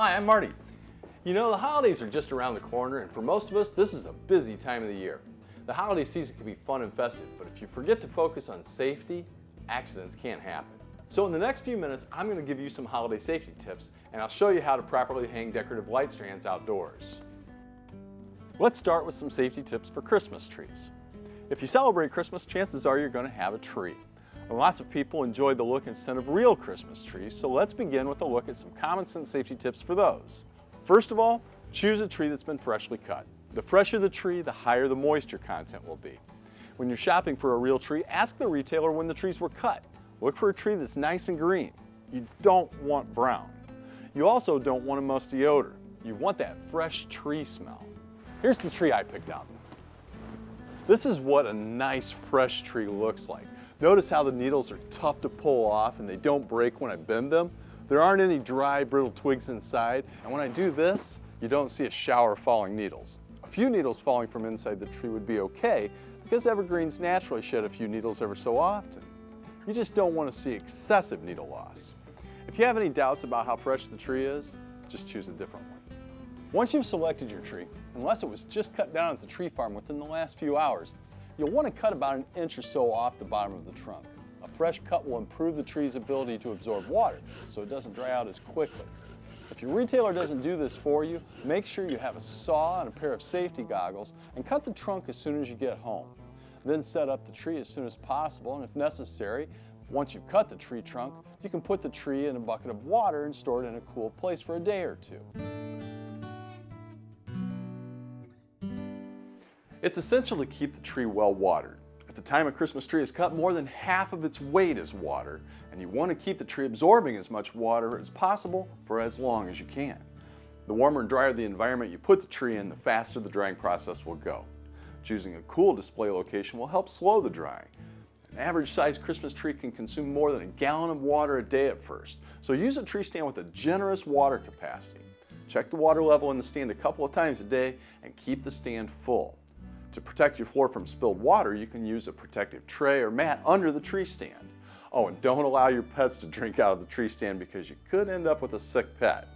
Hi, I'm Marty. You know, the holidays are just around the corner, and for most of us, this is a busy time of the year. The holiday season can be fun and festive, but if you forget to focus on safety, accidents can't happen. So in the next few minutes, I'm going to give you some holiday safety tips, and I'll show you how to properly hang decorative light strands outdoors. Let's start with some safety tips for Christmas trees. If you celebrate Christmas, chances are you're going to have a tree. And lots of people enjoy the look and scent of real Christmas trees, so let's begin with a look at some common sense safety tips for those. First of all, choose a tree that's been freshly cut. The fresher the tree, the higher the moisture content will be. When you're shopping for a real tree, ask the retailer when the trees were cut. Look for a tree that's nice and green. You don't want brown. You also don't want a musty odor. You want that fresh tree smell. Here's the tree I picked out. This is what a nice fresh tree looks like. Notice how the needles are tough to pull off and they don't break when I bend them. There aren't any dry, brittle twigs inside, and when I do this, you don't see a shower of falling needles. A few needles falling from inside the tree would be okay, because evergreens naturally shed a few needles every so often. You just don't want to see excessive needle loss. If you have any doubts about how fresh the tree is, just choose a different one. Once you've selected your tree, unless it was just cut down at the tree farm within the last few hours, you'll want to cut about 1 inch or so off the bottom of the trunk. A fresh cut will improve the tree's ability to absorb water, so it doesn't dry out as quickly. If your retailer doesn't do this for you, make sure you have a saw and a pair of safety goggles and cut the trunk as soon as you get home. Then set up the tree as soon as possible, and if necessary, once you've cut the tree trunk, you can put the tree in a bucket of water and store it in a cool place for a day or two. It's essential to keep the tree well watered. At the time a Christmas tree is cut, more than half of its weight is water, and you want to keep the tree absorbing as much water as possible for as long as you can. The warmer and drier the environment you put the tree in, the faster the drying process will go. Choosing a cool display location will help slow the drying. An average-sized Christmas tree can consume more than 1 gallon of water a day at first, so use a tree stand with a generous water capacity. Check the water level in the stand a couple of times a day and keep the stand full. To protect your floor from spilled water, you can use a protective tray or mat under the tree stand. Oh, and don't allow your pets to drink out of the tree stand because you could end up with a sick pet.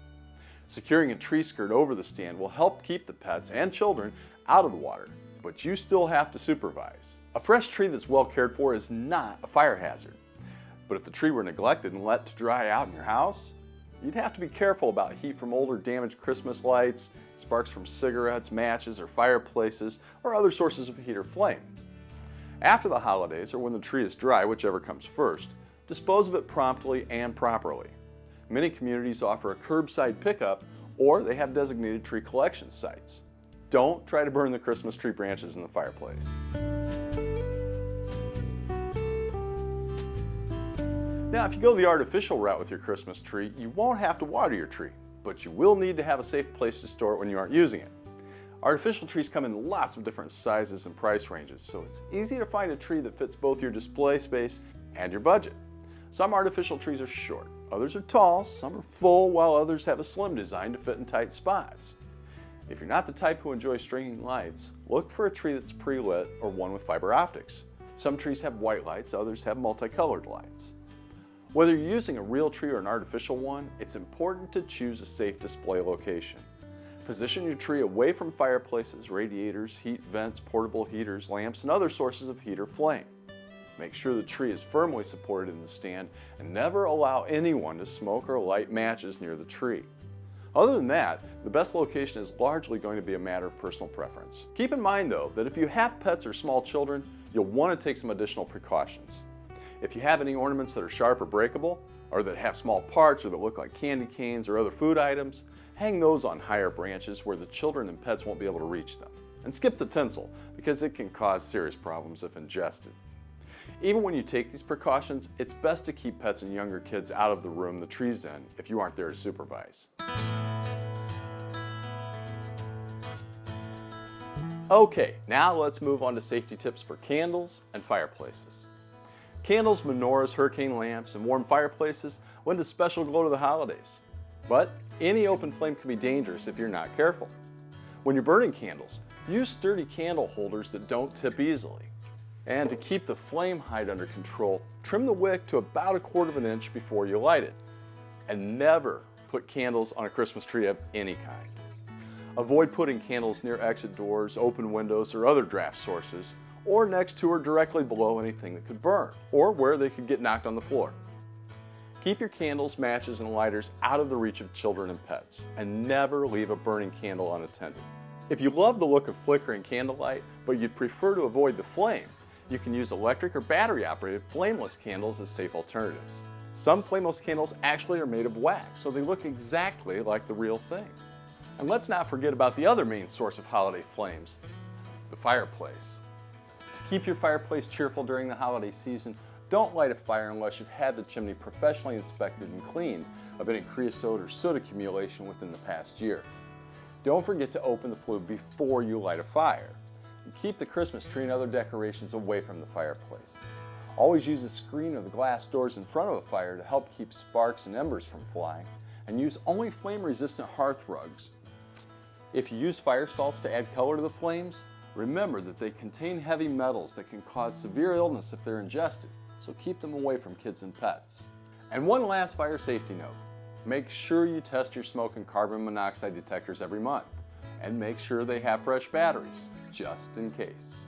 Securing a tree skirt over the stand will help keep the pets and children out of the water, but you still have to supervise. A fresh tree that's well cared for is not a fire hazard. But if the tree were neglected and let to dry out in your house, you'd have to be careful about heat from older damaged Christmas lights, sparks from cigarettes, matches, or fireplaces, or other sources of heat or flame. After the holidays, or when the tree is dry, whichever comes first, dispose of it promptly and properly. Many communities offer a curbside pickup, or they have designated tree collection sites. Don't try to burn the Christmas tree branches in the fireplace. Now, if you go the artificial route with your Christmas tree, you won't have to water your tree, but you will need to have a safe place to store it when you aren't using it. Artificial trees come in lots of different sizes and price ranges, so it's easy to find a tree that fits both your display space and your budget. Some artificial trees are short, others are tall, some are full, while others have a slim design to fit in tight spots. If you're not the type who enjoys stringing lights, look for a tree that's pre-lit or one with fiber optics. Some trees have white lights, others have multicolored lights. Whether you're using a real tree or an artificial one, it's important to choose a safe display location. Position your tree away from fireplaces, radiators, heat vents, portable heaters, lamps, and other sources of heat or flame. Make sure the tree is firmly supported in the stand and never allow anyone to smoke or light matches near the tree. Other than that, the best location is largely going to be a matter of personal preference. Keep in mind though that if you have pets or small children, you'll want to take some additional precautions. If you have any ornaments that are sharp or breakable, or that have small parts or that look like candy canes or other food items, hang those on higher branches where the children and pets won't be able to reach them. And skip the tinsel, because it can cause serious problems if ingested. Even when you take these precautions, it's best to keep pets and younger kids out of the room the tree's in if you aren't there to supervise. Okay, now let's move on to safety tips for candles and fireplaces. Candles, menorahs, hurricane lamps, and warm fireplaces lend a special glow to the holidays. But any open flame can be dangerous if you're not careful. When you're burning candles, use sturdy candle holders that don't tip easily. And to keep the flame height under control, trim the wick to about 1/4 of an inch before you light it. And never put candles on a Christmas tree of any kind. Avoid putting candles near exit doors, open windows, or other draft sources, or next to or directly below anything that could burn, or where they could get knocked on the floor. Keep your candles, matches, and lighters out of the reach of children and pets, and never leave a burning candle unattended. If you love the look of flickering candlelight, but you'd prefer to avoid the flame, you can use electric or battery-operated flameless candles as safe alternatives. Some flameless candles actually are made of wax, so they look exactly like the real thing. And let's not forget about the other main source of holiday flames, the fireplace. To keep your fireplace cheerful during the holiday season, don't light a fire unless you've had the chimney professionally inspected and cleaned of any creosote or soot accumulation within the past year. Don't forget to open the flue before you light a fire. And keep the Christmas tree and other decorations away from the fireplace. Always use a screen or the glass doors in front of a fire to help keep sparks and embers from flying, and use only flame-resistant hearth rugs. If you use fire salts to add color to the flames, remember that they contain heavy metals that can cause severe illness if they're ingested, so keep them away from kids and pets. And one last fire safety note. Make sure you test your smoke and carbon monoxide detectors every month, and make sure they have fresh batteries, just in case.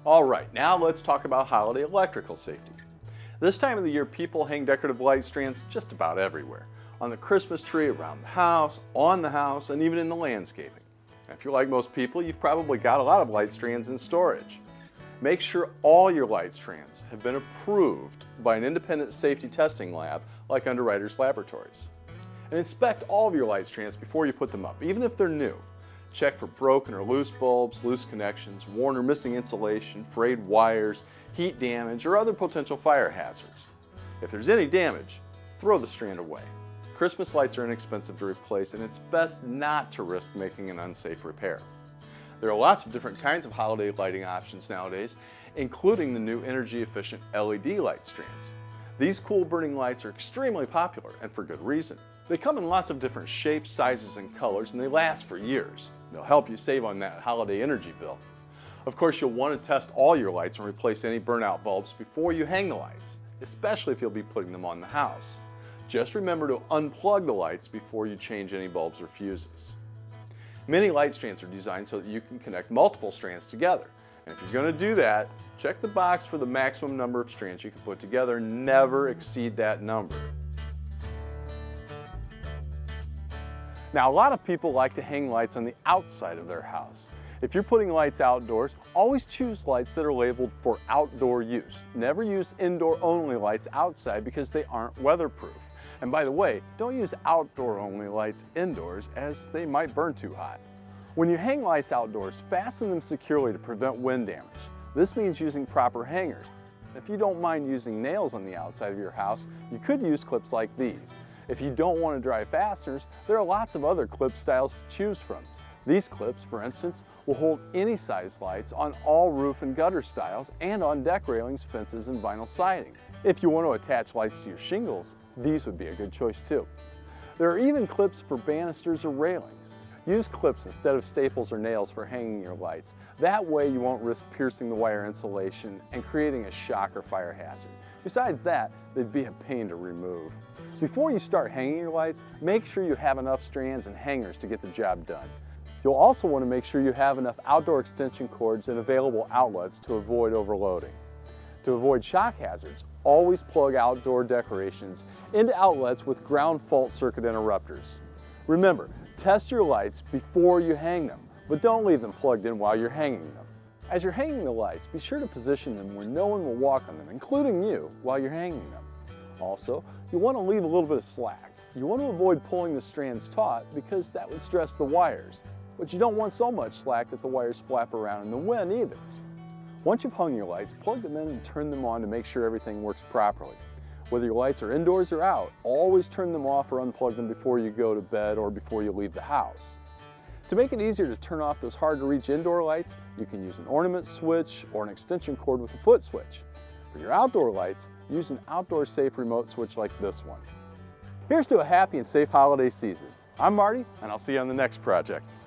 All right, now let's talk about holiday electrical safety. This time of the year, people hang decorative light strands just about everywhere. On the Christmas tree, around the house, on the house, and even in the landscaping. And if you're like most people, you've probably got a lot of light strands in storage. Make sure all your light strands have been approved by an independent safety testing lab like Underwriters Laboratories. And inspect all of your light strands before you put them up, even if they're new. Check for broken or loose bulbs, loose connections, worn or missing insulation, frayed wires, heat damage, or other potential fire hazards. If there's any damage, throw the strand away. Christmas lights are inexpensive to replace, and it's best not to risk making an unsafe repair. There are lots of different kinds of holiday lighting options nowadays, including the new energy-efficient LED light strands. These cool burning lights are extremely popular, and for good reason. They come in lots of different shapes, sizes, and colors, and they last for years. They'll help you save on that holiday energy bill. Of course, you'll want to test all your lights and replace any burnout bulbs before you hang the lights, especially if you'll be putting them on the house. Just remember to unplug the lights before you change any bulbs or fuses. Many light strands are designed so that you can connect multiple strands together. And if you're going to do that, check the box for the maximum number of strands you can put together. Never exceed that number. Now, a lot of people like to hang lights on the outside of their house. If you're putting lights outdoors, always choose lights that are labeled for outdoor use. Never use indoor-only lights outside because they aren't weatherproof. And by the way, don't use outdoor-only lights indoors as they might burn too hot. When you hang lights outdoors, fasten them securely to prevent wind damage. This means using proper hangers. If you don't mind using nails on the outside of your house, you could use clips like these. If you don't want to dry fasteners, there are lots of other clip styles to choose from. These clips, for instance, will hold any size lights on all roof and gutter styles and on deck railings, fences, and vinyl siding. If you want to attach lights to your shingles, these would be a good choice too. There are even clips for banisters or railings. Use clips instead of staples or nails for hanging your lights. That way you won't risk piercing the wire insulation and creating a shock or fire hazard. Besides that, they'd be a pain to remove. Before you start hanging your lights, make sure you have enough strands and hangers to get the job done. You'll also want to make sure you have enough outdoor extension cords and available outlets to avoid overloading. To avoid shock hazards, always plug outdoor decorations into outlets with ground fault circuit interrupters. Remember, test your lights before you hang them, but don't leave them plugged in while you're hanging them. As you're hanging the lights, be sure to position them where no one will walk on them, including you, while you're hanging them. Also, you'll want to leave a little bit of slack. You want to avoid pulling the strands taut because that would stress the wires, but you don't want so much slack that the wires flap around in the wind either. Once you've hung your lights, plug them in and turn them on to make sure everything works properly. Whether your lights are indoors or out, always turn them off or unplug them before you go to bed or before you leave the house. To make it easier to turn off those hard-to-reach indoor lights, you can use an ornament switch or an extension cord with a foot switch. For your outdoor lights, use an outdoor safe remote switch like this one. Here's to a happy and safe holiday season. I'm Marty, and I'll see you on the next project.